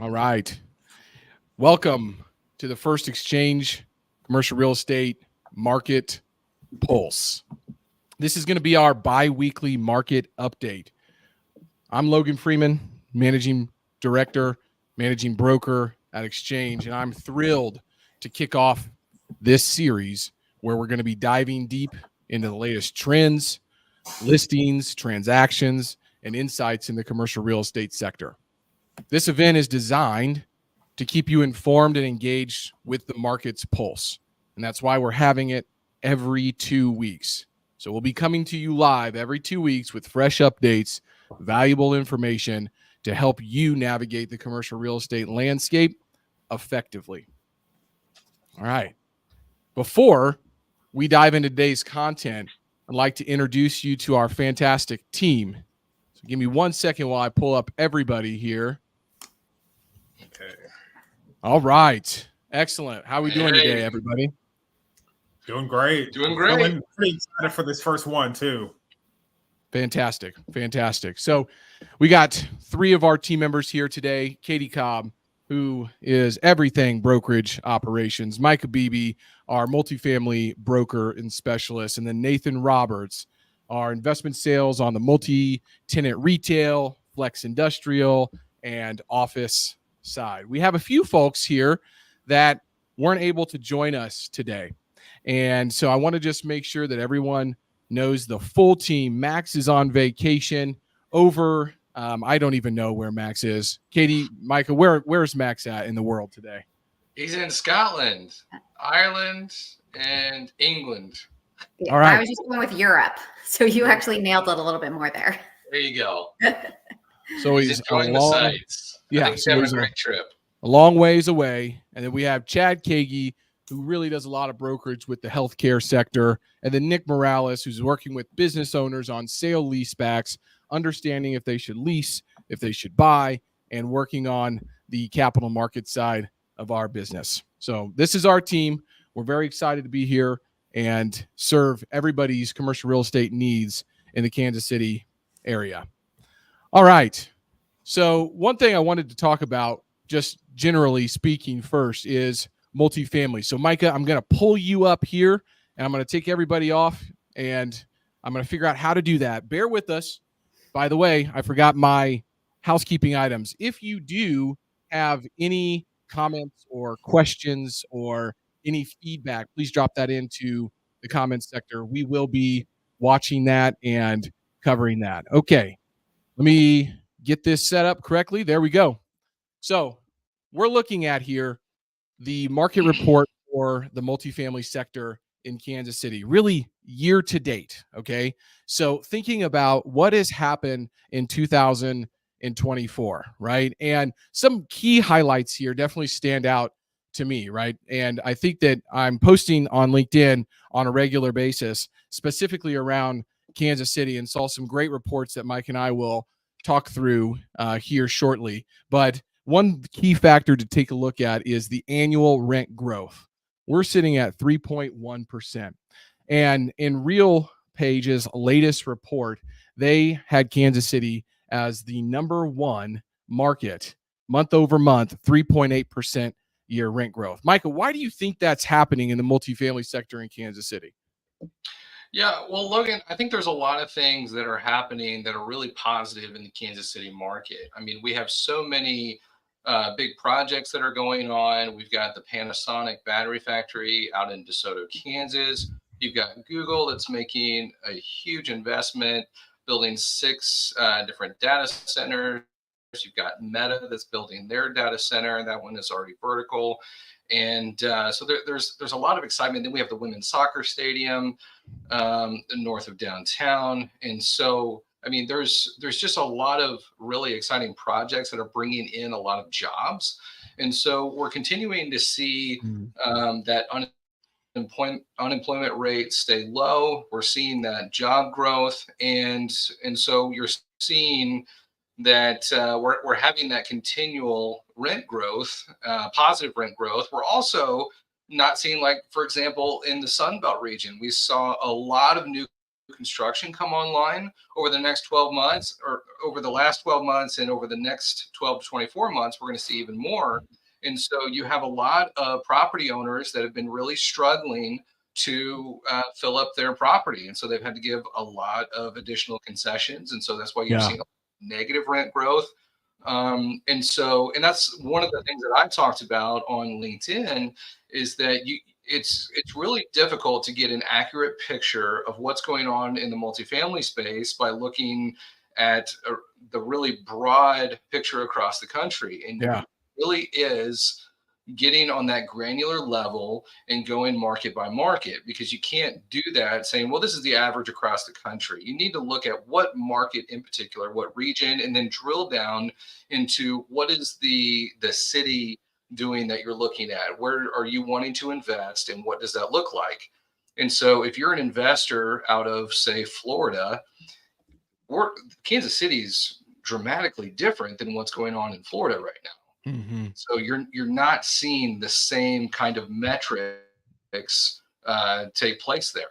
All right. Welcome to the first Exchange Commercial Real Estate Market Pulse. This is going to be our bi-weekly market update. I'm Logan Freeman, Managing Director, Managing Broker at Exchange, and I'm thrilled to kick off this series where we're going to be diving deep into the latest trends, listings, transactions, and insights in the commercial real estate sector. This event is designed to keep you informed and engaged with the market's pulse. And that's why we're having it every 2 weeks. So we'll be coming to you live every 2 weeks with fresh updates, valuable information to help you navigate the commercial real estate landscape effectively. All right. Before we dive into today's content, I'd like to introduce you to our fantastic team. So give me 1 second while I pull up everybody here. Okay. All right. Excellent. How are we doing today, everybody? Doing great. Doing great. Feeling pretty excited for this first one, too. Fantastic. Fantastic. So we got 3 of our team members here today. Katie Cobb, who is everything brokerage operations. Micah Beebe, our multifamily broker and specialist. And then Nathan Roberts, our investment sales on the multi-tenant retail, flex industrial, and office side. We have a few folks here that weren't able to join us today. And so I want to just make sure that everyone knows the full team. Max is on vacation over, I don't even know where Max is. Katie, Micah, where's Max at in the world today? He's in Scotland, Ireland, and England. All right. I was just going with Europe. So you actually nailed it a little bit more there. There you go. So he's enjoying the sights. Yeah, he's having a great trip. A long ways away. And then we have Chad Kagi, who really does a lot of brokerage with the healthcare sector. And then Nick Morales, who's working with business owners on sale leasebacks, understanding if they should lease, if they should buy, and working on the capital market side of our business. So this is our team. We're very excited to be here and serve everybody's commercial real estate needs in the Kansas City area. All right. So one thing I wanted to talk about, just generally speaking first, is multifamily. So Micah, I'm going to pull you up here and I'm going to take everybody off and I'm going to figure out how to do that. Bear with us. By the way, I forgot my housekeeping items. If you do have any comments or questions or any feedback, please drop that into the comments sector. We will be watching that and covering that. Okay. Let me get this set up correctly. There we go. So we're looking at here the market report for the multifamily sector in Kansas City, really year to date. Okay. So thinking about what has happened in 2024, right? And some key highlights here definitely stand out to me, right? And I think that I'm posting on LinkedIn on a regular basis, specifically around Kansas City, and saw some great reports that Mike and I will talk through here shortly. But one key factor to take a look at is the annual rent growth. We're sitting at 3.1%. And in Real Page's latest report, they had Kansas City as the number 1 market, month over month, 3.8% year rent growth. Micah, why do you think that's happening in the multifamily sector in Kansas City? Yeah, well, Logan, I think there's a lot of things that are happening that are really positive in the Kansas City market. I mean, we have so many big projects that are going on. We've got the Panasonic battery factory out in DeSoto, Kansas. You've got Google that's making a huge investment, building 6 different data centers. You've got Meta that's building their data center. That one is already vertical. And so there's a lot of excitement. Then we have the women's soccer stadium north of downtown. And so, I mean, there's just a lot of really exciting projects that are bringing in a lot of jobs. And so we're continuing to see that unemployment rate stay low. We're seeing that job growth. And so you're seeing that we're having that continual rent growth, positive rent growth. We're also not seeing, like, for example, in the Sun Belt region, we saw a lot of new construction come online over the next 12 months, or over the last 12 months, and over the next 12 to 24 months, we're going to see even more. And so you have a lot of property owners that have been really struggling to fill up their property. And so they've had to give a lot of additional concessions. And so that's why you've Yeah. seen negative rent growth. And that's one of the things that I talked about on LinkedIn is that it's really difficult to get an accurate picture of what's going on in the multifamily space by looking at the really broad picture across the country. And Yeah. it really is getting on that granular level and going market by market, because you can't do that saying, well, this is the average across the country. You need to look at what market in particular, what region, and then drill down into what is the city doing that you're looking at. Where are you wanting to invest, and what does that look like? And so if you're an investor out of, say, Florida, Kansas City's dramatically different than what's going on in Florida right now. Mm-hmm. So you're not seeing the same kind of metrics take place there.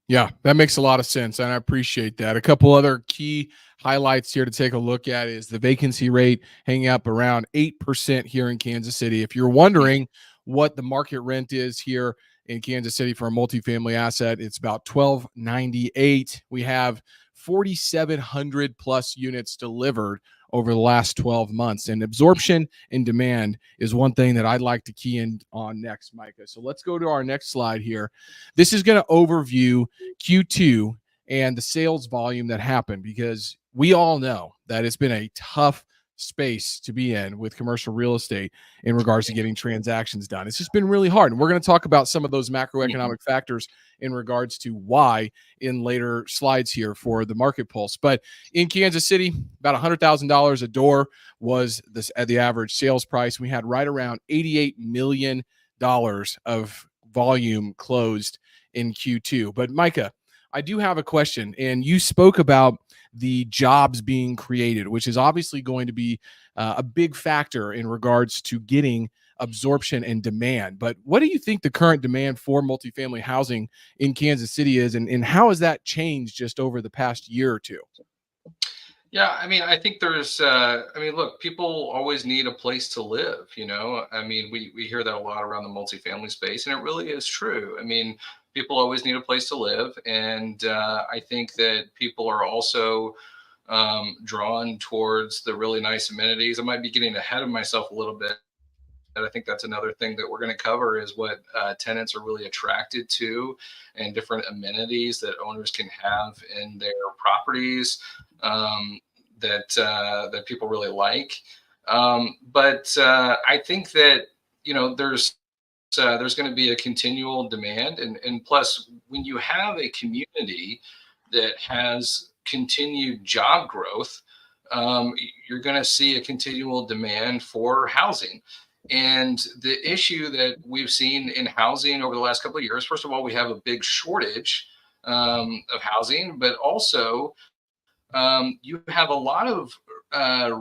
Yeah, that makes a lot of sense, and I appreciate that. A couple other key highlights here to take a look at is the vacancy rate hanging up around 8% here in Kansas City. If you're wondering what the market rent is here in Kansas City for a multifamily asset, it's about $12.98. We have 4,700 plus units delivered over the last 12 months. And absorption and demand is one thing that I'd like to key in on next, Micah. So let's go to our next slide here. This is going to overview Q2 and the sales volume that happened, because we all know that it's been a tough space to be in with commercial real estate in regards to getting transactions done. It's just been really hard. And we're going to talk about some of those macroeconomic factors in regards to why in later slides here for the market pulse. But in Kansas City, about $100,000 a door was this at the average sales price. We had right around $88 million of volume closed in Q2. But Micah, I do have a question, and you spoke about the jobs being created, which is obviously going to be a big factor in regards to getting absorption and demand. But what do you think the current demand for multifamily housing in Kansas City is, and how has that changed just over the past year or two? Yeah, I mean, I think there's, look, people always need a place to live, you know? I mean, we hear that a lot around the multifamily space, and it really is true. I mean, people always need a place to live. And I think that people are also drawn towards the really nice amenities. I might be getting ahead of myself a little bit. And I think that's another thing that we're going to cover is what tenants are really attracted to, and different amenities that owners can have in their properties that people really like. But I think that, you know, there's going to be a continual demand, and plus, when you have a community that has continued job growth, you're going to see a continual demand for housing. And the issue that we've seen in housing over the last couple of years, first of all, we have a big shortage of housing, but also you have a lot of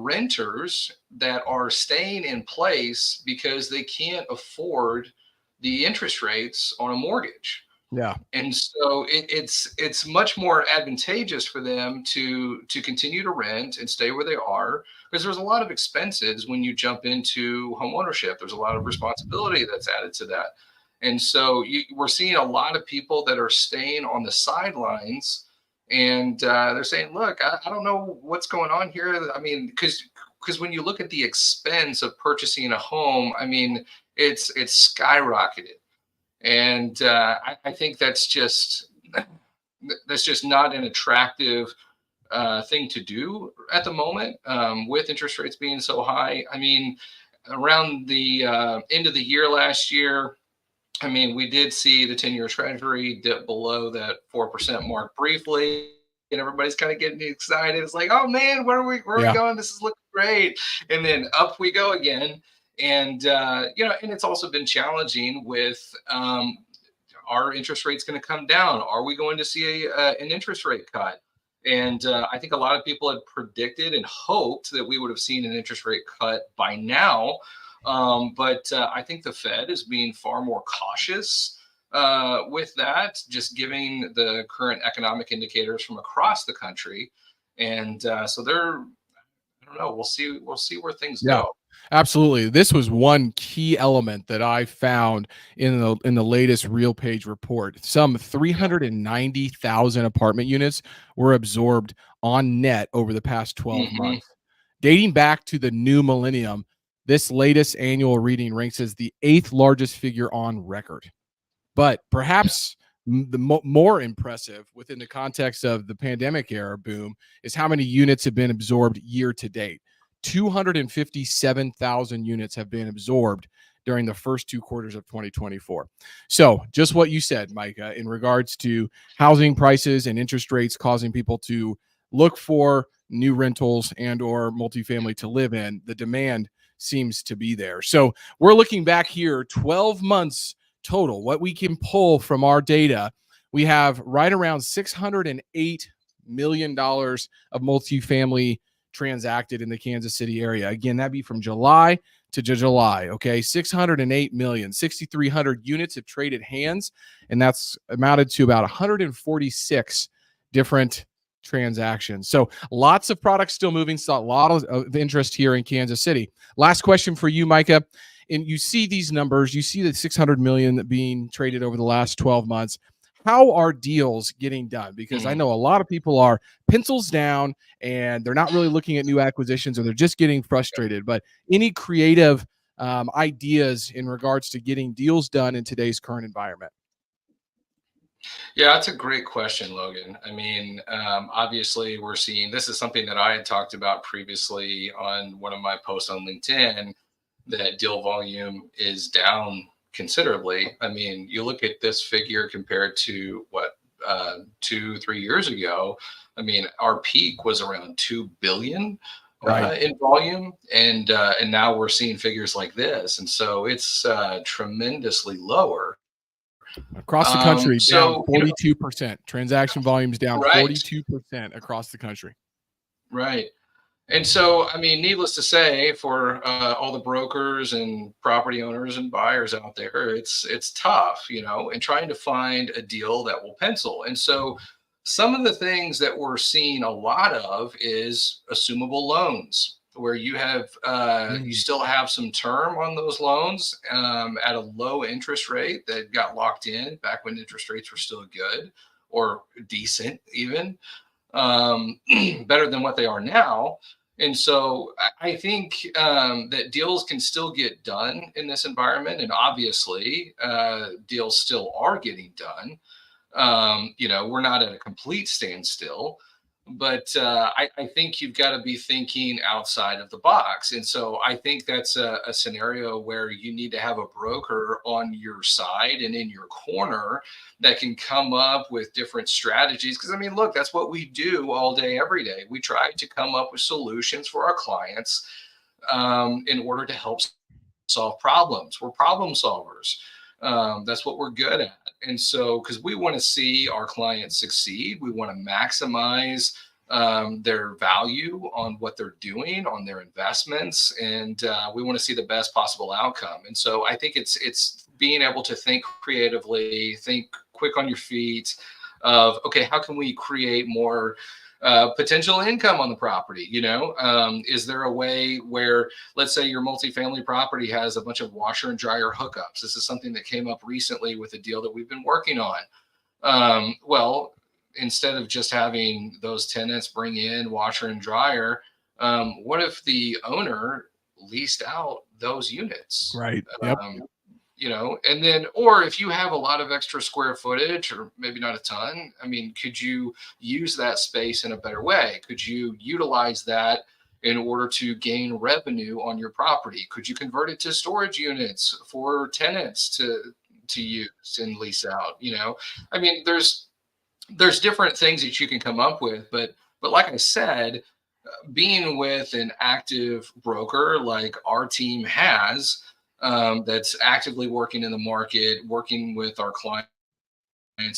renters that are staying in place because they can't afford the interest rates on a mortgage. Yeah. And so it's much more advantageous for them to continue to rent and stay where they are, because there's a lot of expenses when you jump into home ownership. There's a lot of responsibility that's added to that. And so we're seeing a lot of people that are staying on the sidelines, and they're saying, look, I don't know what's going on here. I mean, because when you look at the expense of purchasing a home, I mean, it's skyrocketed. And I think that's just not an attractive thing to do at the moment, with interest rates being so high. I mean, around the end of the year last year, I mean, we did see the 10-year Treasury dip below that 4% mark briefly, and everybody's kind of getting excited. It's like, oh man, where are we going? This is looking great. And then up we go again. And, and it's also been challenging with, are interest rates going to come down? Are we going to see an interest rate cut? And I think a lot of people had predicted and hoped that we would have seen an interest rate cut by now. But I think the Fed is being far more cautious with that, just giving the current economic indicators from across the country. And so they're, I don't know, we'll see where things Yeah, go. absolutely. This was one key element that I found in the latest Real Page report. Some 390,000 apartment units were absorbed on net over the past 12 Hmm. months. Dating back to the new millennium, this latest annual reading ranks as the 8th largest figure on record. But Yeah. perhaps more impressive within the context of the pandemic era boom is how many units have been absorbed year to date. 257,000 units have been absorbed during the first 2 quarters of 2024. So, just what you said, Micah, in regards to housing prices and interest rates causing people to look for new rentals and or multifamily to live in, the demand seems to be there. So, we're looking back here 12 months total, what we can pull from our data, we have right around $608 million of multifamily transacted in the Kansas City area. Again, that'd be from July to July. Okay. 608 million, 6,300 units have traded hands, and that's amounted to about 146 different transactions. So lots of products still moving, so a lot of interest here in Kansas City. Last question for you, Micah. And you see these numbers, you see the 600 million being traded over the last 12 months. How are deals getting done? Because I Mhm. know a lot of people are pencils down and they're not really looking at new acquisitions, or they're just getting frustrated. But any creative ideas in regards to getting deals done in today's current environment? Yeah, that's a great question, Logan. I mean, obviously, we're seeing this is something that I had talked about previously on one of my posts on LinkedIn, that deal volume is down considerably. I mean, you look at this figure compared to what, 2, 3 years ago. I mean, our peak was around 2 billion Right. in volume, and now we're seeing figures like this, and so it's tremendously lower. Across the country, down So 42%. Transaction volumes down right, 42% across the country. right. And so, I mean, needless to say, for all the brokers and property owners and buyers out there, it's tough, and trying to find a deal that will pencil. And so, some of the things that we're seeing a lot of is assumable loans, where you Mhm. still have some term on those loans at a low interest rate that got locked in back when interest rates were still good or decent, even better than what they are now. And so I think that deals can still get done in this environment. And obviously, deals still are getting done. We're not at a complete standstill, but I think you've got to be thinking outside of the box. And so I think that's a scenario where you need to have a broker on your side and in your corner that can come up with different strategies. Because, I mean, look, that's what we do all day, every day. We try to come up with solutions for our clients in order to help solve problems. We're problem solvers. That's what we're good at. And so, because we want to see our clients succeed, we want to maximize their value on what they're doing, on their investments, and we want to see the best possible outcome. And so, I think it's being able to think creatively, think quick on your feet. Of okay, how can we create more potential income on the property? Is there a way where, let's say, your multifamily property has a bunch of washer and dryer hookups? This is something that came up recently with a deal that we've been working on. Well, instead of just having those tenants bring in washer and dryer, what if the owner leased out those units? Right. Yep. Um, and then, or if you have a lot of extra square footage, or maybe not a ton, I mean, could you use that space in a better way? Could you utilize that in order to gain revenue on your property? Could you convert it to storage units for tenants to use and lease out? I mean, there's different things that you can come up with, but like I said, being with an active broker like our team has, that's actively working in the market, working with our clients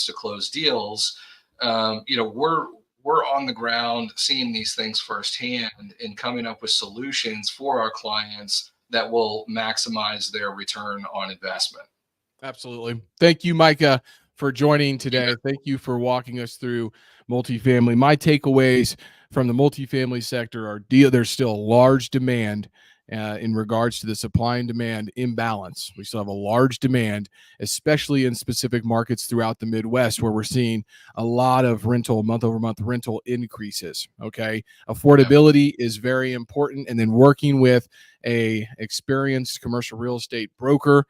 to close deals. We're on the ground seeing these things firsthand and coming up with solutions for our clients that will maximize their return on investment. Absolutely. Thank you, Micah, for joining today. Thank you for walking us through multifamily. My takeaways from the multifamily sector are there's still large demand in regards to the supply and demand imbalance. We still have a large demand, especially in specific markets throughout the Midwest, where we're seeing a lot of rental, month-over-month rental increases. Okay, affordability is very important, and then working with a experienced commercial real estate broker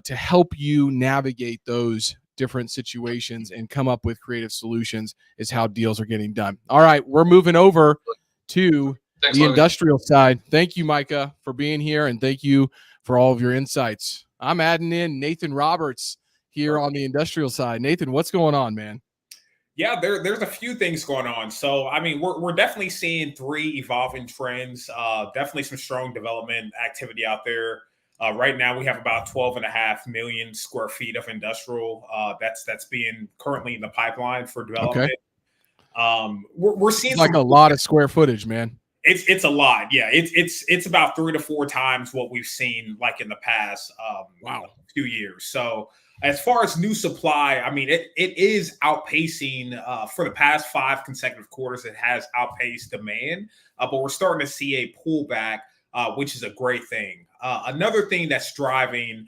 to help you navigate those different situations and come up with creative solutions is how deals are getting done. All right, we're moving over to the industrial side. Thank you, Micah, for being here, and thank you for all of your insights. I'm adding in Nathan Roberts here on the industrial side. Nathan, what's going on, man? Yeah, there's a few things going on. So, I mean, we're definitely seeing three evolving trends. Definitely some strong development activity out there. Right now, we have about 12.5 million square feet of industrial that's being currently in the pipeline for development. Okay. We're seeing like a lot of square footage, man. It's a lot. Yeah, it's about 3 to 4 times what we've seen like in the past few years. So as far as new supply, I mean, it is outpacing for the past 5 consecutive quarters. It has outpaced demand, but we're starting to see a pullback, which is a great thing. Another thing that's driving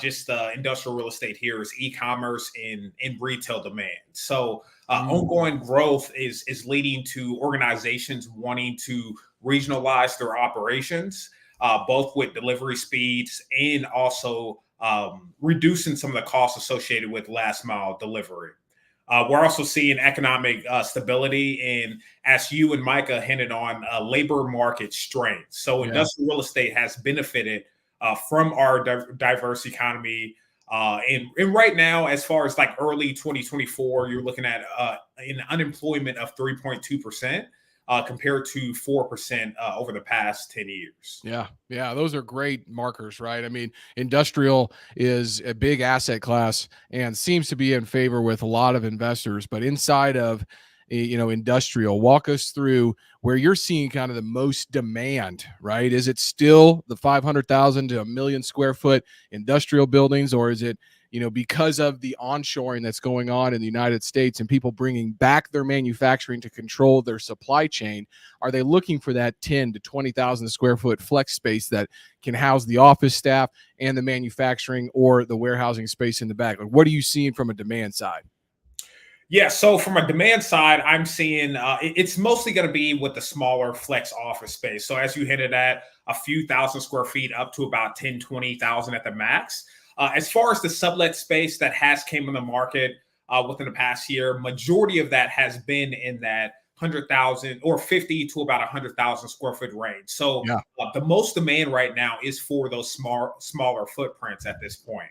just industrial real estate here is e-commerce and retail demand. So ongoing growth is leading to organizations wanting to regionalize their operations, both with delivery speeds and also reducing some of the costs associated with last mile delivery. We're also seeing economic stability, and as you and Micah hinted on, labor market strength. So industrial real estate has benefited from our diverse economy. And right now, as far as like early 2024, you're looking at an unemployment of 3.2%. Compared to 4% over the past 10 years. Yeah, those are great markers, right? I mean, industrial is a big asset class and seems to be in favor with a lot of investors. But inside of, industrial, walk us through where you're seeing kind of the most demand, right? Is it still the 500,000 to 1 million square foot industrial buildings, or is it, because of the onshoring that's going on in the United States and people bringing back their manufacturing to control their supply chain, are they looking for that 10 to 20,000 square foot flex space that can house the office staff and the manufacturing or the warehousing space in the back? Like, what are you seeing from a demand side? Yeah, so from a demand side, I'm seeing it's mostly going to be with the smaller flex office space. So as you hinted at, a few thousand square feet up to about 10, 20,000 at the max. As far as the sublet space that has came on the market within the past year, majority of that has been in that 100,000 or 50 to about 100,000 square foot range. So the most demand right now is for those smaller footprints at this point.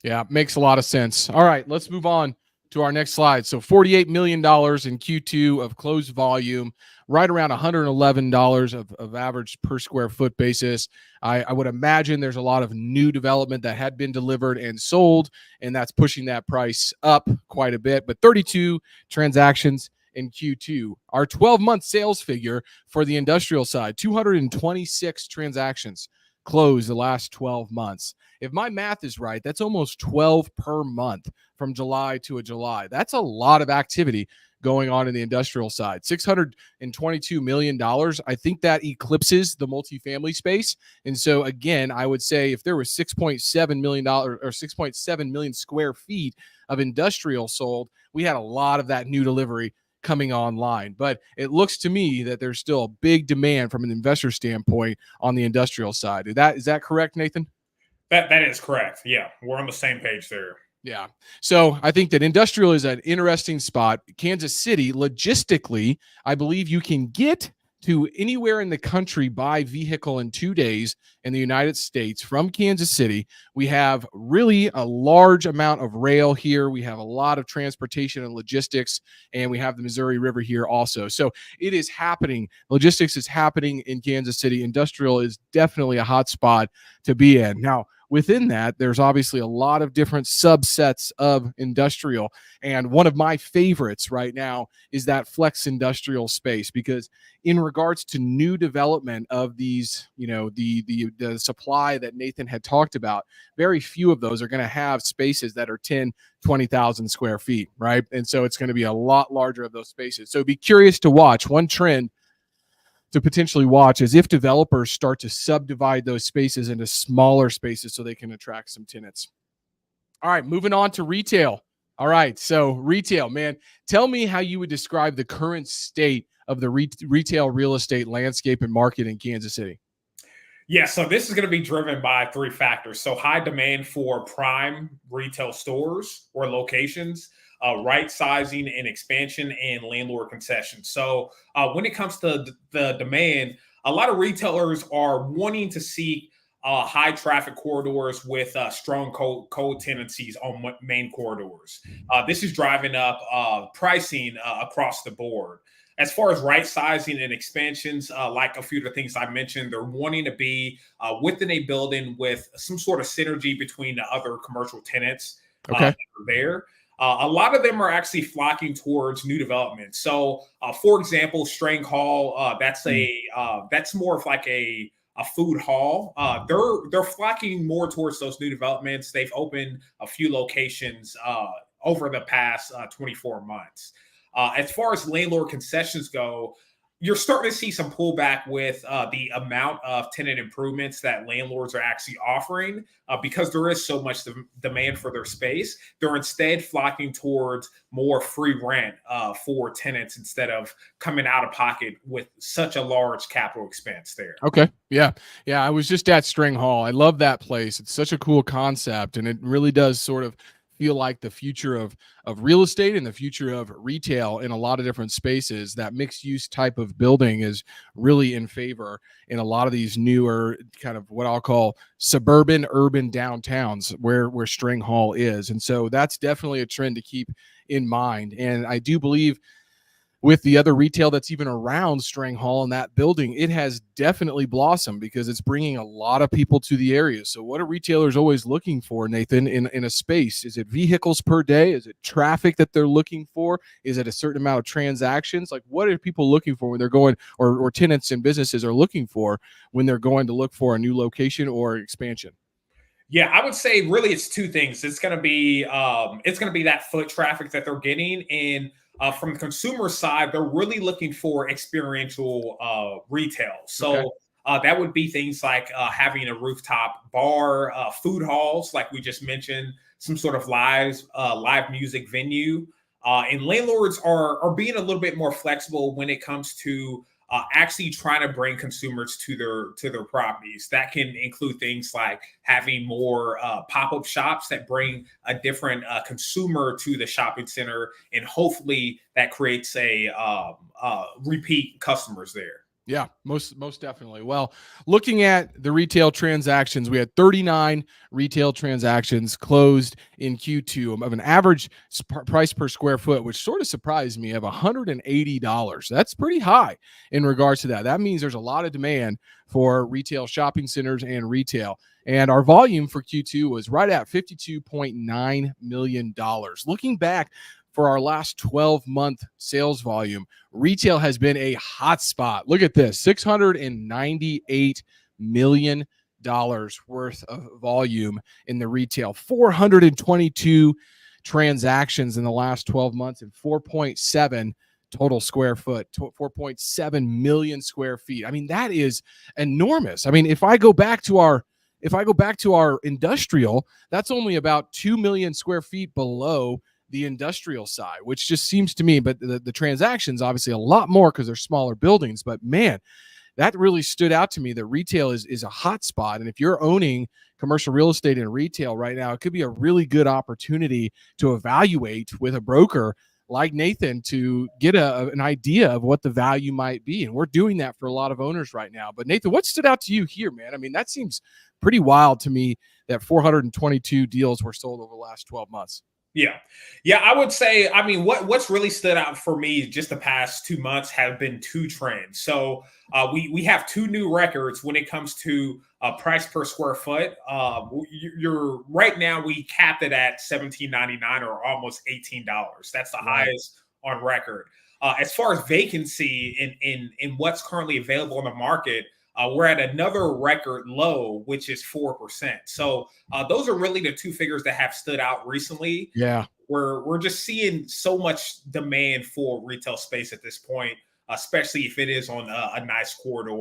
Yeah, makes a lot of sense. All right, let's move on to our next slide. So $48 million in Q2 of closed volume, right around $111 of average per square foot basis. I would imagine there's a lot of new development that had been delivered and sold, and that's pushing that price up quite a bit. But 32 transactions in Q2. Our 12-month sales figure for the industrial side, 226 transactions closed the last 12 months. If my math is right, that's almost 12 per month from July to a July. That's a lot of activity going on in the industrial side. $622 million. I think that eclipses the multifamily space. And so, again, I would say if there was $6.7 million or 6.7 million square feet of industrial sold, we had a lot of that new delivery coming online. But it looks to me that there's still a big demand from an investor standpoint on the industrial side. Is that correct, Nathan? That is correct. Yeah, we're on the same page there. Yeah. So I think that industrial is an interesting spot. Kansas City, logistically, I believe you can get to anywhere in the country by vehicle in 2 days in the United States from Kansas City. We have really a large amount of rail here. We have a lot of transportation and logistics, and we have the Missouri River here also. So it is happening. Logistics is happening in Kansas City. Industrial is definitely a hot spot to be in. Now, within that, there's obviously a lot of different subsets of industrial. And one of my favorites right now is that flex industrial space, because in regards to new development of these, the supply that Nathan had talked about, very few of those are going to have spaces that are 10, 20,000 square feet, right? And so it's going to be a lot larger of those spaces. So be curious to watch. One trend to potentially watch is if developers start to subdivide those spaces into smaller spaces so they can attract some tenants. All right, moving on to retail. All right, so retail, man, tell me how you would describe the current state of the retail real estate landscape and market in Kansas City. Yeah, so this is going to be driven by three factors. So high demand for prime retail stores or locations, right sizing and expansion, and landlord concessions. So when it comes to the demand, a lot of retailers are wanting to seek high traffic corridors with strong co-tenancies on main corridors. This is driving up pricing across the board. As far as right sizing and expansions, like a few of the things I mentioned, they're wanting to be within a building with some sort of synergy between the other commercial tenants that are there. A lot of them are actually flocking towards new development. So, for example, Strang Hall, that's more of like a food hall. They're flocking more towards those new developments. They've opened a few locations over the past 24 months. As far as landlord concessions go, you're starting to see some pullback with the amount of tenant improvements that landlords are actually offering because there is so much demand for their space. They're instead flocking towards more free rent for tenants instead of coming out of pocket with such a large capital expense there. Okay. Yeah. Yeah. I was just at String Hall. I love that place. It's such a cool concept, and it really does sort of feel like the future of real estate and the future of retail in a lot of different spaces. That mixed use type of building is really in favor in a lot of these newer kind of what I'll call suburban urban downtowns where String Hall is. And so that's definitely a trend to keep in mind. And I do believe with the other retail that's even around Strang Hall and that building, it has definitely blossomed because it's bringing a lot of people to the area. So what are retailers always looking for, Nathan, in a space? Is it vehicles per day? Is it traffic that they're looking for? Is it a certain amount of transactions? Like, what are people looking for when they're going, or tenants and businesses are looking for when they're going to look for a new location or expansion? Yeah, I would say really it's two things. It's going to be that foot traffic that they're getting, and from the consumer side, they're really looking for experiential retail. So that would be things like having a rooftop bar, food halls, like we just mentioned, some sort of live music venue. And landlords are being a little bit more flexible when it comes to actually trying to bring consumers to their properties. That can include things like having more pop-up shops that bring a different consumer to the shopping center, and hopefully that creates a repeat customers there. Yeah, most definitely. Well, looking at the retail transactions, we had 39 retail transactions closed in Q2 of an average price per square foot, which sort of surprised me, of $180. That's pretty high in regards to that. That means there's a lot of demand for retail shopping centers and retail. And our volume for Q2 was right at $52.9 million. Looking back, for our last 12-month sales volume, retail has been a hot spot. Look at this, $698 million worth of volume in the retail, 422 transactions in the last 12 months, and 4.7 total square foot, 4.7 million square feet. I mean, that is enormous. I mean, if I go back to our industrial, that's only about 2 million square feet below the industrial side, which just seems to me, but the transactions obviously a lot more because they're smaller buildings. But man, that really stood out to me that retail is a hot spot. And if you're owning commercial real estate and retail right now, it could be a really good opportunity to evaluate with a broker like Nathan to get an idea of what the value might be. And we're doing that for a lot of owners right now. But Nathan, what stood out to you here, man? I mean, that seems pretty wild to me that 422 deals were sold over the last 12 months. Yeah. Yeah, I would say, I mean, what's really stood out for me just the past 2 months have been two trends. So we have two new records when it comes to price per square foot. You're right now we capped it at $17.99 or almost $18. That's the Right. highest on record. As far as vacancy in what's currently available in the market, we're at another record low, which is 4%. So those are really the two figures that have stood out recently. Yeah. We're just seeing so much demand for retail space at this point, especially if it is on a nice corridor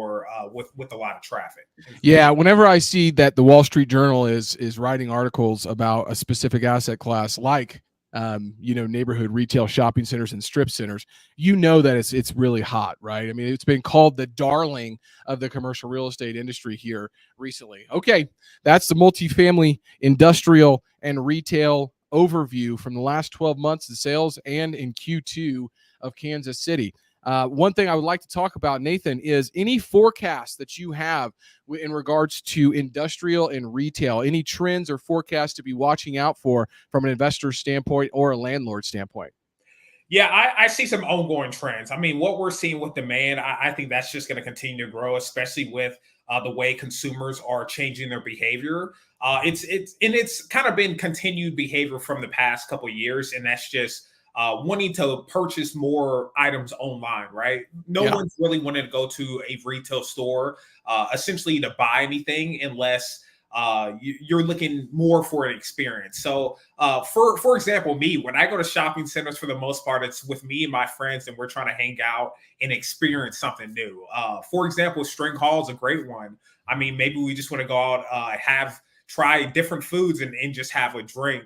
with a lot of traffic. Yeah, whenever I see that the Wall Street Journal is writing articles about a specific asset class, like neighborhood retail shopping centers and strip centers, that it's really hot, right? I mean, it's been called the darling of the commercial real estate industry here recently. Okay, that's the multifamily, industrial, and retail overview from the last 12 months in sales and in Q2 of Kansas City. One thing I would like to talk about, Nathan, is any forecast that you have in regards to industrial and retail, any trends or forecasts to be watching out for from an investor standpoint or a landlord standpoint? Yeah, I see some ongoing trends. I mean, what we're seeing with demand, I think that's just going to continue to grow, especially with the way consumers are changing their behavior. It's kind of been continued behavior from the past couple of years, and that's just wanting to purchase more items online, right? No one's really wanting to go to a retail store, essentially to buy anything unless you're looking more for an experience. So for example, me, when I go to shopping centers, for the most part, it's with me and my friends, and we're trying to hang out and experience something new. For example, String Hall is a great one. I mean, maybe we just want to go out, try different foods and just have a drink.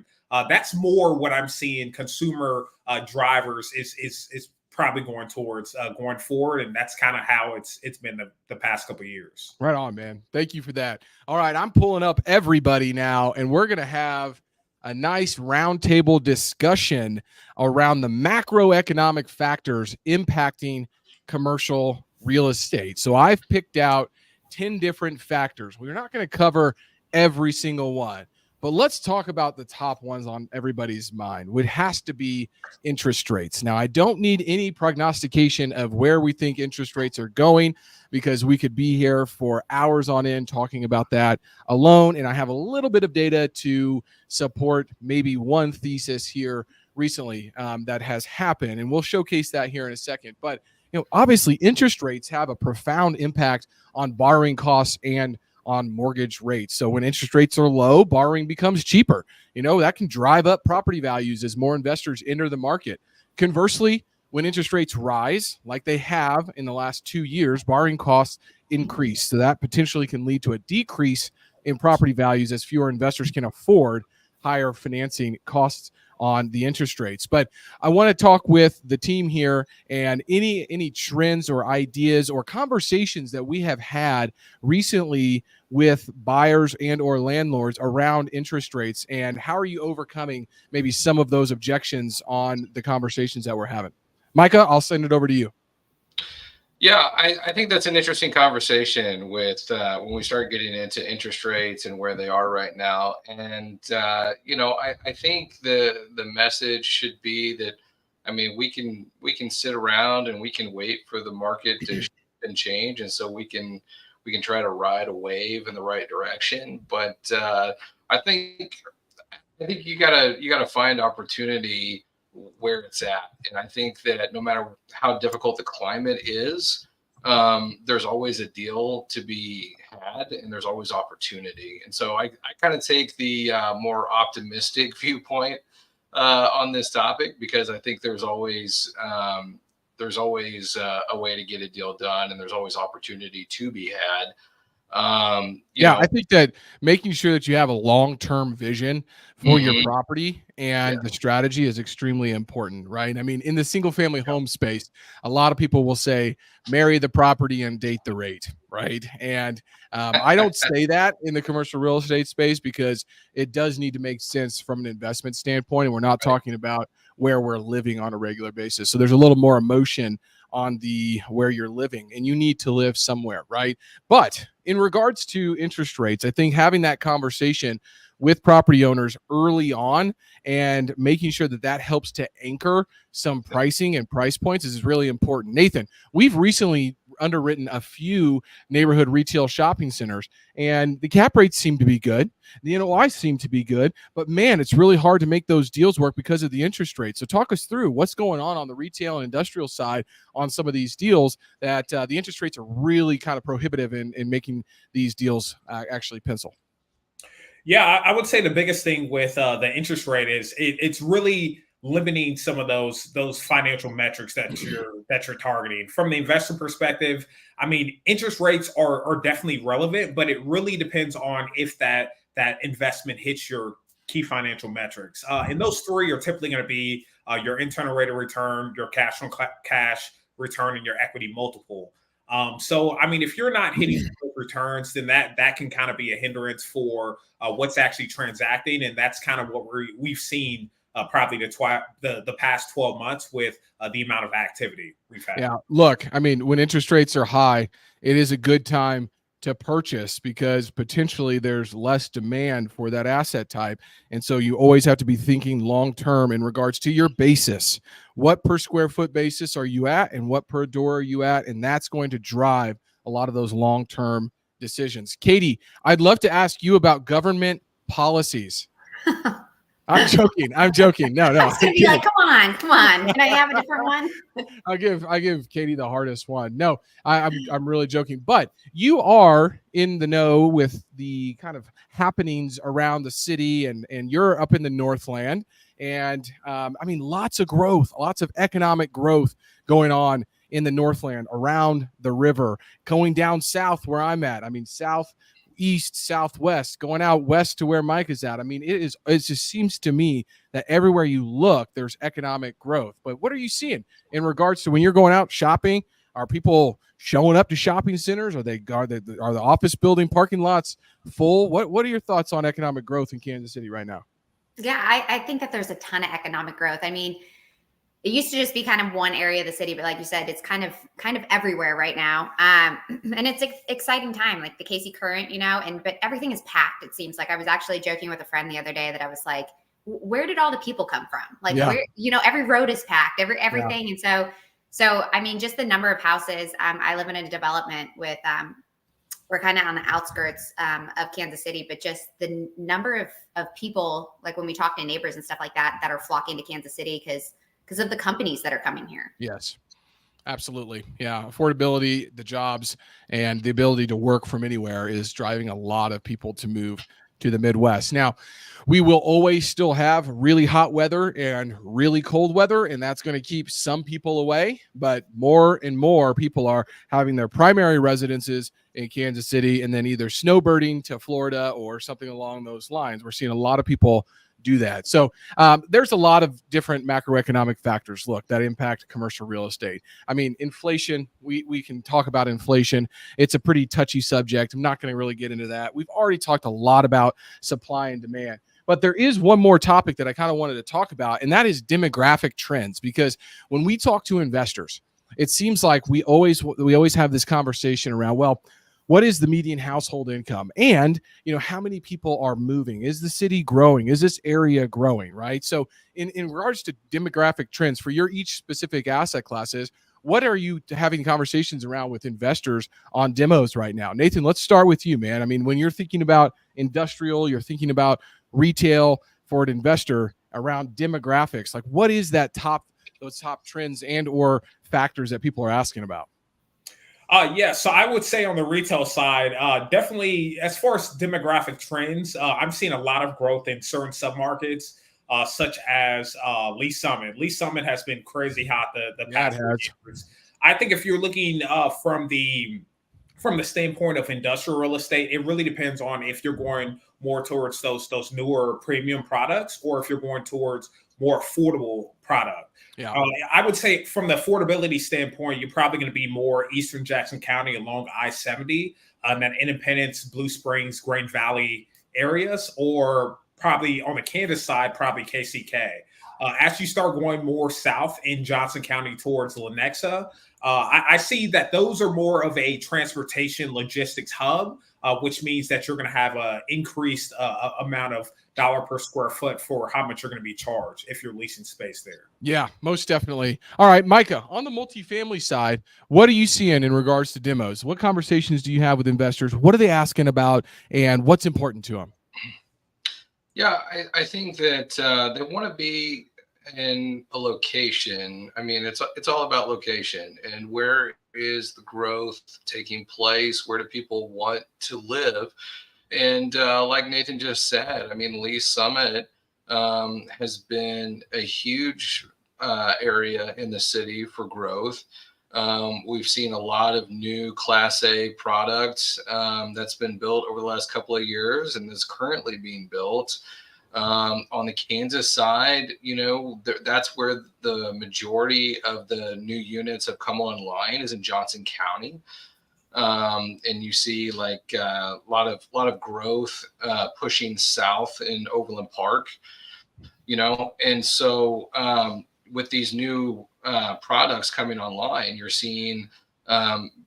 That's more what I'm seeing consumer drivers is probably going towards going forward, and that's kind of how it's been the past couple of years. Right on, man. Thank you for that. All right, I'm pulling up everybody now, and we're going to have a nice roundtable discussion around the macroeconomic factors impacting commercial real estate. So I've picked out 10 different factors. We're not going to cover every single one, but let's talk about the top ones on everybody's mind, which has to be interest rates. Now, I don't need any prognostication of where we think interest rates are going, because we could be here for hours on end talking about that alone. And I have a little bit of data to support maybe one thesis here recently that has happened. And we'll showcase that here in a second. But, obviously interest rates have a profound impact on borrowing costs and on mortgage rates. So when interest rates are low, borrowing becomes cheaper. That can drive up property values as more investors enter the market. Conversely, when interest rates rise, like they have in the last 2 years, borrowing costs increase. So that potentially can lead to a decrease in property values as fewer investors can afford higher financing costs on the interest rates. But I want to talk with the team here, and any trends or ideas or conversations that we have had recently with buyers and or landlords around interest rates, and how are you overcoming maybe some of those objections on the conversations that we're having? Micah, I'll send it over to you. Yeah, I think that's an interesting conversation with when we start getting into interest rates and where they are right now. And I think the message should be that, I mean, we can sit around and we can wait for the market to shift and change, and so we can try to ride a wave in the right direction. But I think you gotta find opportunity where it's at. And I think that no matter how difficult the climate is, there's always a deal to be had, and there's always opportunity. And so I kind of take the more optimistic viewpoint on this topic, because I think there's always a way to get a deal done, and there's always opportunity to be had. I think that making sure that you have a long-term vision for your property and the strategy is extremely important, right? I mean, in the single-family home space, a lot of people will say, marry the property and date the rate, right? And I don't say that in the commercial real estate space, because it does need to make sense from an investment standpoint, and we're not talking about where we're living on a regular basis. So there's a little more emotion on the where you're living, and you need to live somewhere, right? But in regards to interest rates, I think having that conversation with property owners early on and making sure that that helps to anchor some pricing and price points is really important. Nathan, we've recently underwritten a few neighborhood retail shopping centers, and the cap rates seem to be good. The NOI seem to be good, but man, it's really hard to make those deals work because of the interest rate. So talk us through what's going on the retail and industrial side on some of these deals that the interest rates are really kind of prohibitive in making these deals actually pencil. Yeah, I would say the biggest thing with the interest rate is it's really limiting some of those financial metrics that you're targeting. From the investor perspective, I mean, interest rates are definitely relevant, but it really depends on if that investment hits your key financial metrics. And those three are typically going to be your internal rate of return, your cash on cash return, and your equity multiple. So, I mean, if you're not hitting returns, then that can kind of be a hindrance for what's actually transacting, and that's kind of what we've seen probably the past 12 months with the amount of activity we've had. Yeah, look, I mean, when interest rates are high, it is a good time to purchase because potentially there's less demand for that asset type. And so you always have to be thinking long term in regards to your basis. What per square foot basis are you at, and what per door are you at? And that's going to drive a lot of those long term decisions. Katie, I'd love to ask you about government policies. I'm joking. No. I was gonna be like, come on. Can I have a different one? I give Katie the hardest one. No, I'm really joking. But you are in the know with the kind of happenings around the city, and you're up in the Northland, and I mean, lots of economic growth going on in the Northland around the river, going down south where I'm at. I mean, east, southwest, going out west to where Mike is at. I mean, it just seems to me that everywhere you look, there's economic growth. But what are you seeing in regards to when you're going out shopping? Are people showing up to shopping centers? Are the office building parking lots full? What are your thoughts on economic growth in Kansas City right now? Yeah, I think that there's a ton of economic growth. I mean, it used to just be kind of one area of the city, but like you said, it's kind of everywhere right now. And it's exciting time, like the KC Current, but everything is packed. It seems like. I was actually joking with a friend the other day that I was like, where did all the people come from? Like, where, every road is packed, everything. Yeah. And so, I mean, just the number of houses. I live in a development with, we're kind of on the outskirts of Kansas City, but just the number of people, like when we talk to neighbors and stuff like that are flocking to Kansas City because of the companies that are coming here. Yes, absolutely. Yeah. Affordability, the jobs, and the ability to work from anywhere is driving a lot of people to move to the Midwest. Now, we will always still have really hot weather and really cold weather, and that's going to keep some people away, but more and more people are having their primary residences in Kansas City and then either snowbirding to Florida or something along those lines. We're seeing a lot of people do that. So there's a lot of different macroeconomic factors, that impact commercial real estate. I mean, inflation, we can talk about inflation. It's a pretty touchy subject. I'm not going to really get into that. We've already talked a lot about supply and demand. But there is one more topic that I kind of wanted to talk about, and that is demographic trends. Because when we talk to investors, it seems like we always have this conversation around, well, what is the median household income? And, how many people are moving? Is the city growing? Is this area growing, right? So in regards to demographic trends for your each specific asset classes, what are you having conversations around with investors on demos right now? Nathan, let's start with you, man. I mean, when you're thinking about industrial, you're thinking about retail for an investor around demographics, like what is those top trends and or factors that people are asking about? So I would say on the retail side, definitely as far as demographic trends, I'm seeing a lot of growth in certain submarkets, such as Lee Summit. Lee Summit has been crazy hot the past years. I think if you're looking from the standpoint of industrial real estate, it really depends on if you're going more towards those newer premium products or if you're going towards more affordable product. Yeah. I would say from the affordability standpoint, you're probably going to be more Eastern Jackson County along I-70, and Independence, Blue Springs, Grain Valley areas, or probably on the Kansas side, probably KCK. As you start going more south in Johnson County towards Lenexa, I see that those are more of a transportation logistics hub, which means that you're going to have an increased amount of dollar per square foot for how much you're going to be charged if you're leasing space there. Yeah, most definitely. All right, Micah, on the multifamily side, what are you seeing in regards to demos? What conversations do you have with investors? What are they asking about, and what's important to them? Yeah, I think that they want to be in a location. I mean, it's all about location and where is the growth taking place? Where do people want to live? And like Nathan just said, I mean, Lee Summit has been a huge area in the city for growth. We've seen a lot of new Class A products that's been built over the last couple of years and is currently being built. On the Kansas side, you know, that's where the majority of the new units have come online is in Johnson County. And you see like a lot of growth pushing south in Overland Park, you know, and so with these new products coming online, you're seeing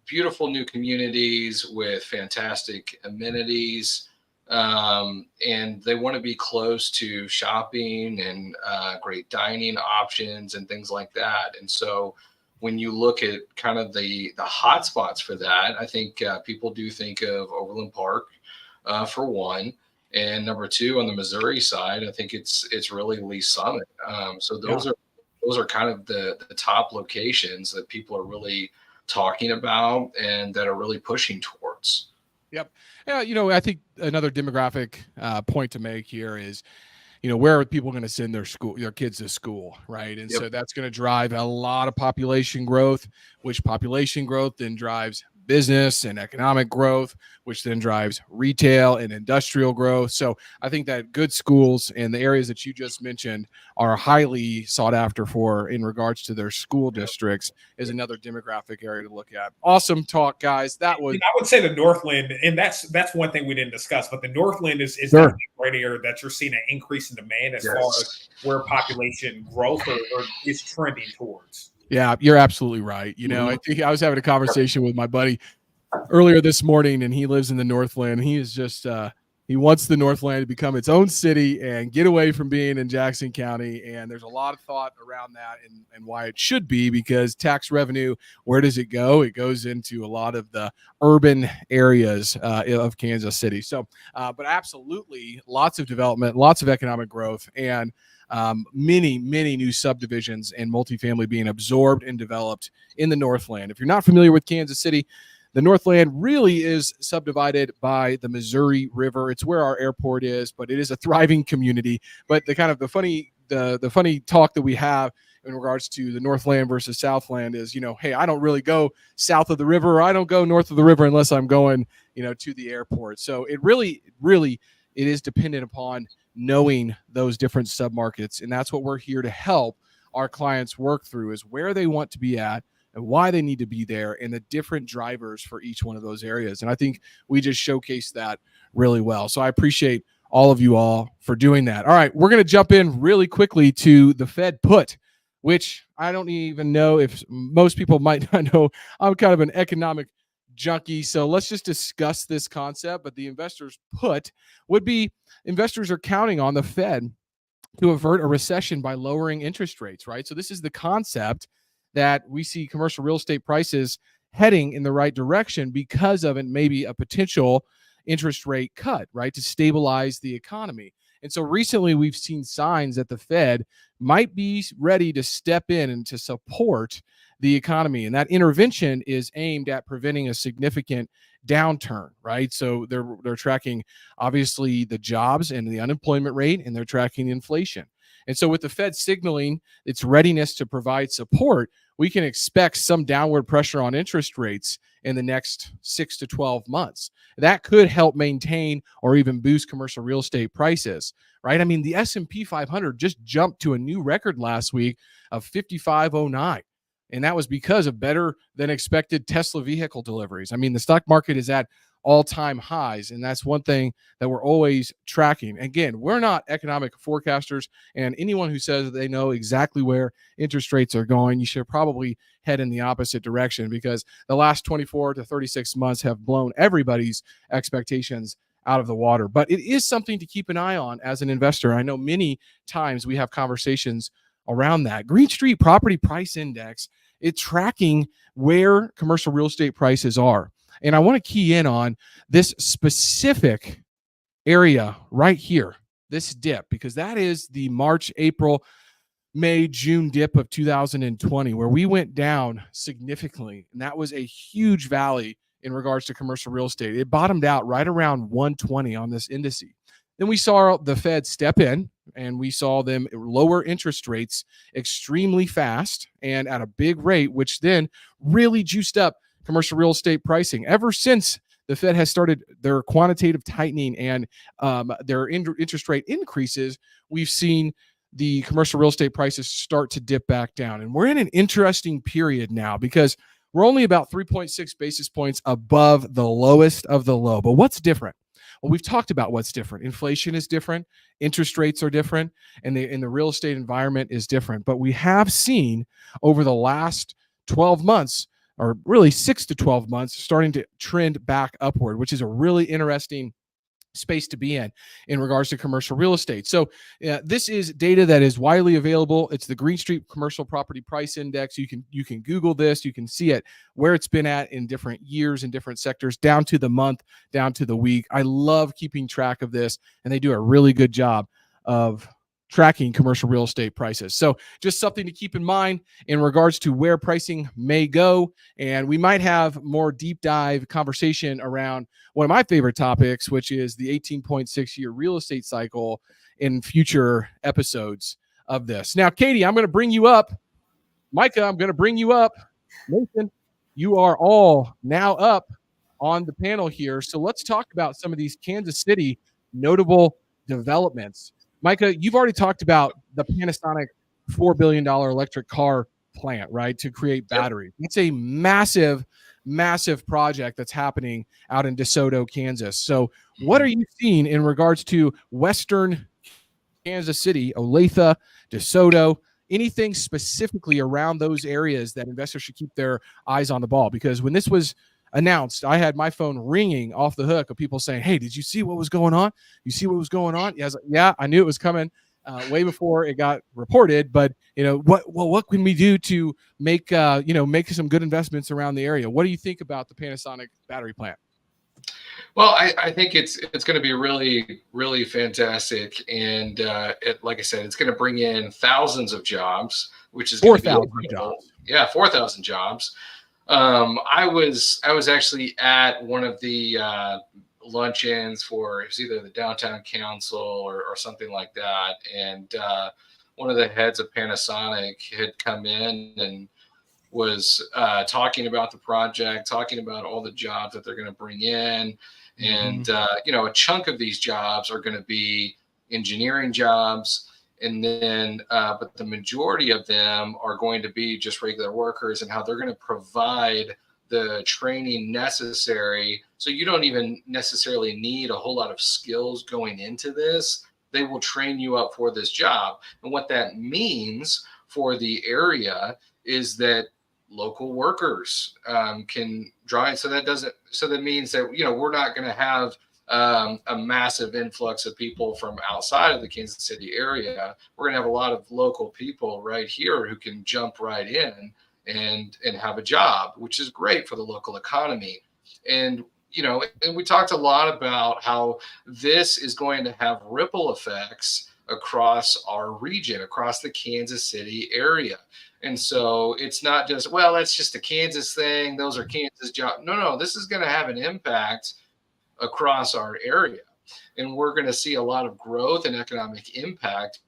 beautiful new communities with fantastic amenities, and they want to be close to shopping and great dining options and things like that. And so when you look at kind of the hot spots for that, I think people do think of Overland Park for one. And number two, on the Missouri side, I think it's really Lee Summit. So those are kind of the top locations that people are really talking about and that are really pushing towards. Yep. Yeah, you know, I think another demographic point to make here is, you know, where are people going to send their kids to school, right? And so that's going to drive a lot of population growth, which population growth then drives business and economic growth, which then drives retail and industrial growth. So I think that good schools in the areas that you just mentioned are highly sought after for in regards to their school districts is another demographic area to look at. Awesome talk, guys. That was, I would say the Northland, and that's one thing we didn't discuss, but the Northland is sure. right here that you're seeing an increase in demand as far as where population growth or is trending towards. Yeah, you're absolutely right. You know, I think I was having a conversation with my buddy earlier this morning, and he lives in the Northland. He is just he wants the Northland to become its own city and get away from being in Jackson County. And there's a lot of thought around that and why it should be, because tax revenue, where does it go? It goes into a lot of the urban areas of Kansas City. So, but absolutely lots of development, lots of economic growth, and many new subdivisions and multifamily being absorbed and developed in the Northland. If you're not familiar with Kansas City, the Northland really is subdivided by the Missouri River. It's where our airport is, but it is a thriving community. But the funny talk that we have in regards to the Northland versus Southland is, you know, hey, I don't really go south of the river, or I don't go north of the river unless I'm going, you know, to the airport. So it really it is dependent upon knowing those different submarkets. And that's what we're here to help our clients work through, is where they want to be at and why they need to be there and the different drivers for each one of those areas. And I think we just showcased that really well. So I appreciate all of you all for doing that. All right, we're going to jump in really quickly to the Fed put, which I don't even know if most people might not know. I'm kind of an economic junkie, so let's just discuss this concept. But the investors put would be investors are counting on the Fed to avert a recession by lowering interest rates, right? So this is the concept that we see commercial real estate prices heading in the right direction because of it, maybe a potential interest rate cut, right, to stabilize the economy. And so recently we've seen signs that the Fed might be ready to step in and to support the economy. And that intervention is aimed at preventing a significant downturn, right? So they're tracking obviously the jobs and the unemployment rate, and they're tracking inflation. And so with the Fed signaling its readiness to provide support, we can expect some downward pressure on interest rates in the next 6 to 12 months. That could help maintain or even boost commercial real estate prices, right? I mean, the S&P 500 just jumped to a new record last week of 5509. And that was because of better than expected Tesla vehicle deliveries. I mean, the stock market is at all-time highs. And that's one thing that we're always tracking. Again, we're not economic forecasters, and anyone who says that they know exactly where interest rates are going, you should probably head in the opposite direction, because the last 24 to 36 months have blown everybody's expectations out of the water. But it is something to keep an eye on as an investor. I know many times we have conversations around that. Green Street Property Price Index, it's tracking where commercial real estate prices are. And I want to key in on this specific area right here, this dip, because that is the March, April, May, June dip of 2020, where we went down significantly. And that was a huge valley in regards to commercial real estate. It bottomed out right around 120 on this index. Then we saw the Fed step in, and we saw them lower interest rates extremely fast and at a big rate, which then really juiced up commercial real estate pricing. Ever since the Fed has started their quantitative tightening and their interest rate increases, we've seen the commercial real estate prices start to dip back down. And we're in an interesting period now, because we're only about 3.6 basis points above the lowest of the low. But what's different? Well, we've talked about what's different. Inflation is different. Interest rates are different. And the real estate environment is different. But we have seen over the last 12 months, or really 6 to 12 months, starting to trend back upward, which is a really interesting space to be in regards to commercial real estate. So this is data that is widely available. It's the Green Street Commercial Property Price Index. You can Google this. You can see it where it's been at in different years in different sectors, down to the month, down to the week. I love keeping track of this, and they do a really good job of tracking commercial real estate prices. So just something to keep in mind in regards to where pricing may go. And we might have more deep dive conversation around one of my favorite topics, which is the 18.6-year real estate cycle, in future episodes of this. Now, Katie, I'm going to bring you up. Micah, I'm going to bring you up. Nathan, you are all now up on the panel here. So let's talk about some of these Kansas City notable developments. Micah, you've already talked about the Panasonic $4 billion electric car plant, right, to create batteries. It's a massive, massive project that's happening out in DeSoto, Kansas. So what are you seeing in regards to Western Kansas City, Olathe, DeSoto, anything specifically around those areas that investors should keep their eyes on the ball? Because when this was announced, I had my phone ringing off the hook of people saying, "Hey, did you see what was going on? You see what was going on?" Yeah, I was like, yeah, I knew it was coming way before it got reported. But what can we do to make make some good investments around the area? What do you think about the Panasonic battery plant? Well, I think it's going to be really, really fantastic, and like I said, it's going to bring in thousands of jobs, which is 4,000 jobs. Yeah, 4,000 jobs. I was actually at one of the luncheons for, it was either the downtown council or something like that, and one of the heads of Panasonic had come in and was talking about the project, talking about all the jobs that they're going to bring in, and a chunk of these jobs are going to be engineering jobs. And then, but the majority of them are going to be just regular workers, and how they're going to provide the training necessary. So you don't even necessarily need a whole lot of skills going into this. They will train you up for this job. And what that means for the area is that local workers can draw in. So that means that, we're not going to have a massive influx of people from outside of the Kansas City area. We're going to have a lot of local people right here who can jump right in and have a job, which is great for the local economy. And we talked a lot about how this is going to have ripple effects across our region, across the Kansas City area. And so it's not just, well, that's just a Kansas thing, those are Kansas jobs. No, this is going to have an impact across our area, and we're going to see a lot of growth and economic impact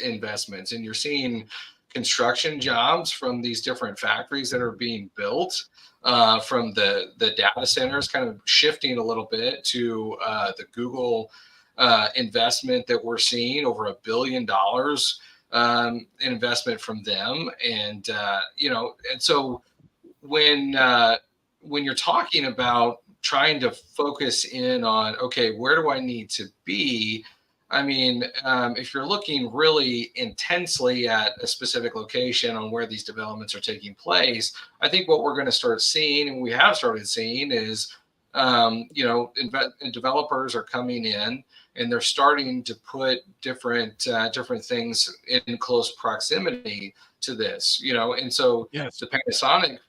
investments. And you're seeing construction jobs from these different factories that are being built, from the data centers, kind of shifting a little bit to the Google investment that we're seeing, over $1 billion investment from them. And and so when you're talking about trying to focus in on, okay, where do I need to be? I mean, if you're looking really intensely at a specific location on where these developments are taking place, I think what we're going to start seeing, and we have started seeing, is developers are coming in and they're starting to put different things in close proximity to this, and so Yes. the Panasonic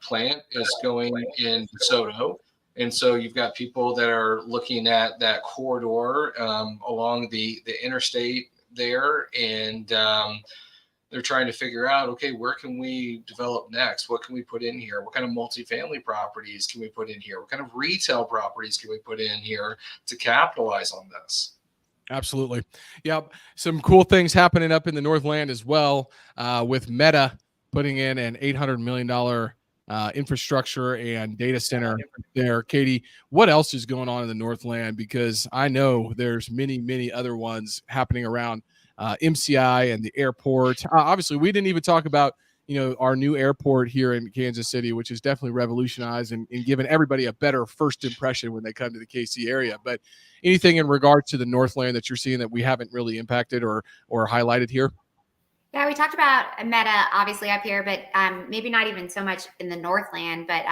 plant is going in DeSoto. And so you've got people that are looking at that corridor along the interstate there, and they're trying to figure out, okay, where can we develop next? What can we put in here? What kind of multifamily properties can we put in here? What kind of retail properties can we put in here to capitalize on this? Absolutely. Yep. Some cool things happening up in the Northland as well, with Meta putting in an $800 million infrastructure and data center there. Katie, what else is going on in the Northland? Because I know there's many, many other ones happening around MCI and the airport. Obviously, we didn't even talk about our new airport here in Kansas City, which is definitely revolutionized and given everybody a better first impression when they come to the KC area. But anything in regards to the Northland that you're seeing that we haven't really impacted or highlighted here? Yeah, we talked about Meta obviously up here, but maybe not even so much in the Northland, but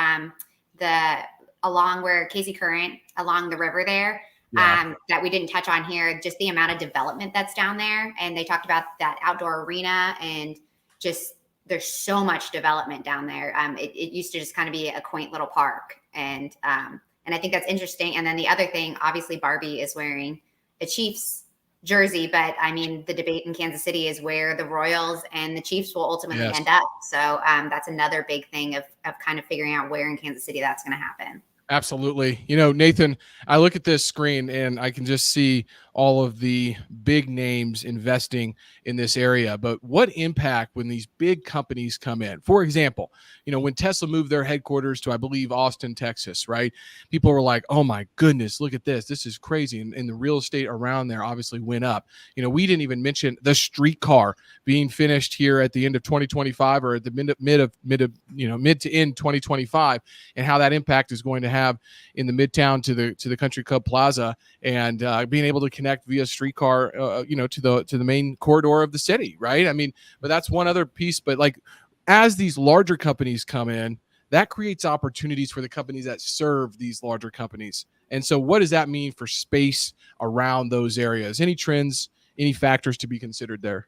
along where XChangeCRE, along the river there, that we didn't touch on here, just the amount of development that's down there. And they talked about that outdoor arena, and just there's so much development down there. It used to just kind of be a quaint little park, and I think that's interesting. And then the other thing, obviously, Barbie is wearing a Chiefs jersey, but I mean, the debate in Kansas City is where the Royals and the Chiefs will ultimately end up. So that's another big thing of kind of figuring out where in Kansas City that's going to happen. Absolutely. Nathan, I look at this screen and I can just see all of the big names investing in this area. But what impact when these big companies come in? For example, when Tesla moved their headquarters to, I believe, Austin, Texas, right? People were like, oh my goodness, look at this. This is crazy. And the real estate around there obviously went up. We didn't even mention the streetcar being finished here at the end of 2025 or at the mid to end 2025, and how that impact is going to have in the Midtown to the Country Club Plaza, and being able to connect via streetcar, to the main corridor of the city, right? I mean, but that's one other piece. But like, as these larger companies come in, that creates opportunities for the companies that serve these larger companies. And so, what does that mean for space around those areas? Any trends, any factors to be considered there?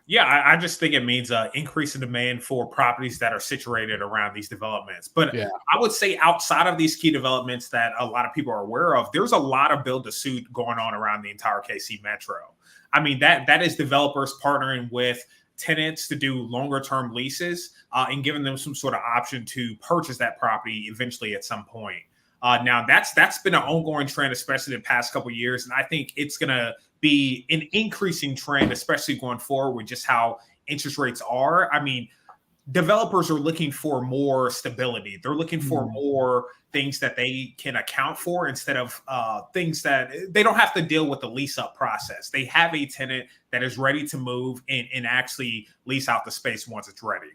Yeah, I just think it means an increase in demand for properties that are situated around these developments. But yeah, I would say outside of these key developments that a lot of people are aware of, there's a lot of build-to-suit going on around the entire KC Metro. I mean, that is developers partnering with tenants to do longer-term leases and giving them some sort of option to purchase that property eventually at some point. Now, that's been an ongoing trend, especially the past couple of years, and I think it's going to be an increasing trend, especially going forward with just how interest rates are. I mean, developers are looking for more stability. They're looking for more things that they can account for instead of things that they don't have to deal with the lease up process. They have a tenant that is ready to move and actually lease out the space once it's ready.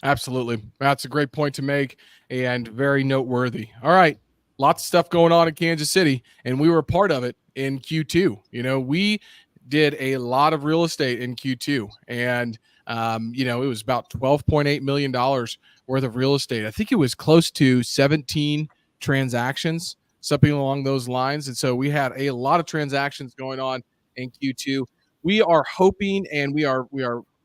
Absolutely. That's a great point to make and very noteworthy. All right. Lots of stuff going on in Kansas City, and we were a part of it in Q2. We did a lot of real estate in Q2, and it was about $12.8 million worth of real estate. I think it was close to 17 transactions, something along those lines. And so we had a lot of transactions going on in Q2. We are hoping, and we are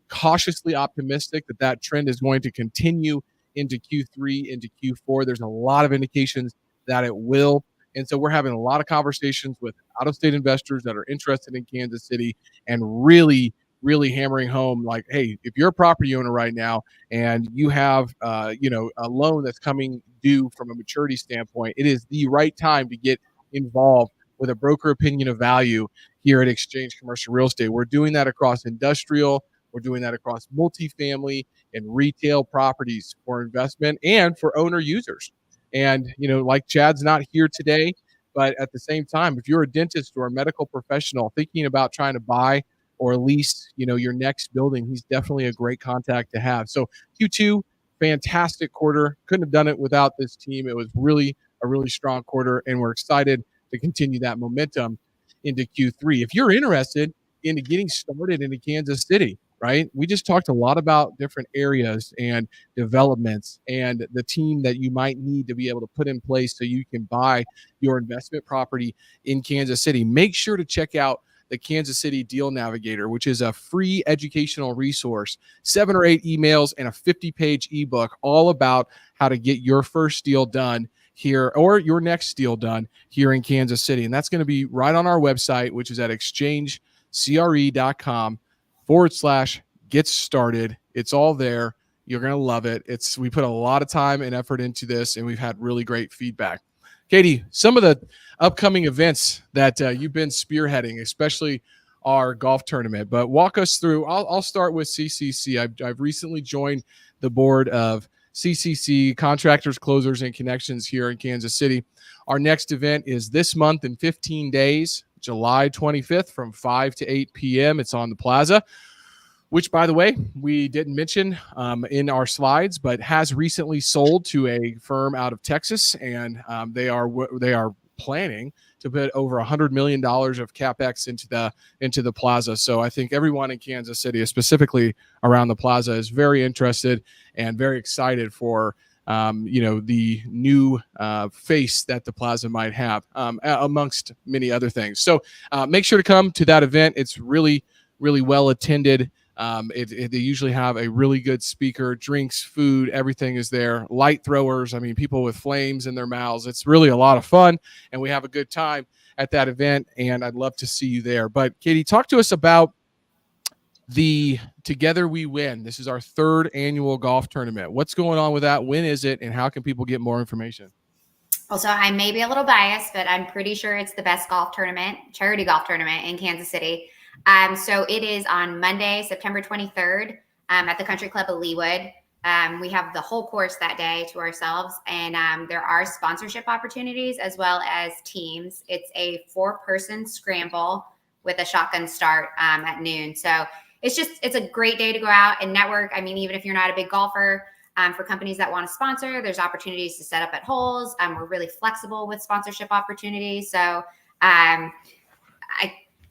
cautiously optimistic that trend is going to continue into Q3, into Q4. There's a lot of indications that it will. And so we're having a lot of conversations with out-of-state investors that are interested in Kansas City, and really, really hammering home, like, hey, if you're a property owner right now and you have, a loan that's coming due from a maturity standpoint, it is the right time to get involved with a broker opinion of value here at Exchange Commercial Real Estate. We're doing that across industrial. We're doing that across multifamily and retail properties for investment and for owner users. And, like Chad's not here today, but at the same time, if you're a dentist or a medical professional thinking about trying to buy or lease, your next building, he's definitely a great contact to have. So Q2, fantastic quarter. Couldn't have done it without this team. It was really a really strong quarter, and we're excited to continue that momentum into Q3. If you're interested in getting started into Kansas City, right? We just talked a lot about different areas and developments and the team that you might need to be able to put in place so you can buy your investment property in Kansas City. Make sure to check out the Kansas City Deal Navigator, which is a free educational resource, 7 or 8 emails and a 50-page ebook all about how to get your first deal done here or your next deal done here in Kansas City. And that's going to be right on our website, which is at XChangeCRE.com/get started. It's all there. You're going to love it. We put a lot of time and effort into this, and we've had really great feedback. Katie, some of the upcoming events that you've been spearheading, especially our golf tournament, but walk us through. I'll start with CCC. I've recently joined the board of CCC, Contractors, Closers, and Connections here in Kansas City. Our next event is this month in 15 days, July 25th from 5 to 8 p.m. It's on the Plaza, which, by the way, we didn't mention in our slides, but has recently sold to a firm out of Texas, and they are planning to put over $100 million of CapEx into the Plaza. So I think everyone in Kansas City, specifically around the Plaza, is very interested and very excited for the new face that the Plaza might have, amongst many other things. So make sure to come to that event. It's really, really well attended. They usually have a really good speaker, drinks, food, everything is there. Light throwers, people with flames in their mouths. It's really a lot of fun, and we have a good time at that event, and I'd love to see you there. But Katie, talk to us about the Together We Win. This is our 3rd annual golf tournament. What's going on with that? When is it, and how can people get more information? Also, I may be a little biased, but I'm pretty sure it's the best charity golf tournament in Kansas City. So it is on Monday, September 23rd, at the Country Club of Leawood. We have the whole course that day to ourselves, and there are sponsorship opportunities as well as teams. It's a 4-person scramble with a shotgun start at noon. So it's a great day to go out and network. Even if you're not a big golfer, for companies that want to sponsor, there's opportunities to set up at holes. We're really flexible with sponsorship opportunities. So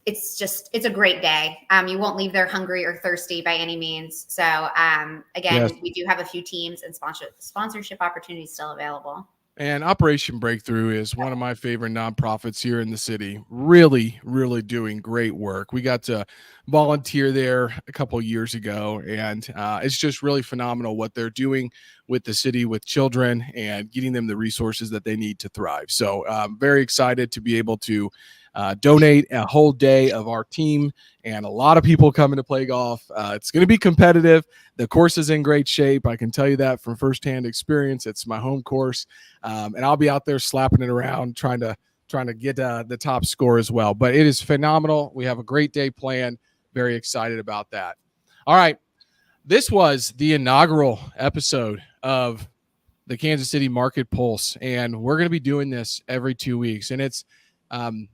it's a great day. You won't leave there hungry or thirsty by any means. So again, yes, we do have a few teams and sponsorship opportunities still available. And Operation Breakthrough is one of my favorite nonprofits here in the city. Really, really doing great work. We got to volunteer there a couple of years ago, and it's just really phenomenal what they're doing with the city, with children, and getting them the resources that they need to thrive. So very excited to be able to donate a whole day of our team, and a lot of people coming to play golf. It's going to be competitive. The course is in great shape. I can tell you that from firsthand experience. It's my home course, and I'll be out there slapping it around, trying to get the top score as well. But it is phenomenal. We have a great day planned. Very excited about that. All right. This was the inaugural episode of the Kansas City Market Pulse, and we're going to be doing this every 2 weeks. And it's,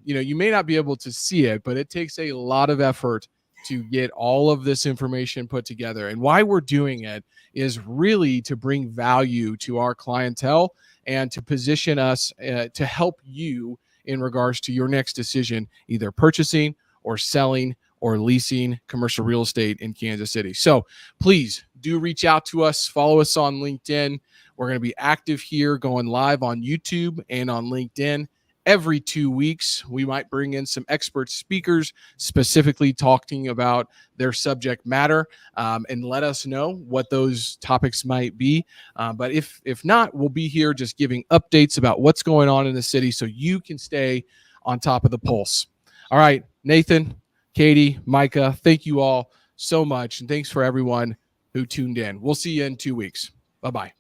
you may not be able to see it, but it takes a lot of effort to get all of this information put together. And why we're doing it is really to bring value to our clientele and to position us to help you in regards to your next decision, either purchasing or selling or leasing commercial real estate in Kansas City. So please do reach out to us. Follow us on LinkedIn. We're going to be active here, going live on YouTube and on LinkedIn. Every 2 weeks, we might bring in some expert speakers specifically talking about their subject matter, and let us know what those topics might be. But if not, we'll be here just giving updates about what's going on in the city so you can stay on top of the pulse. All right, Nathan, Katie, Micah, thank you all so much. And thanks for everyone who tuned in. We'll see you in 2 weeks. Bye-bye.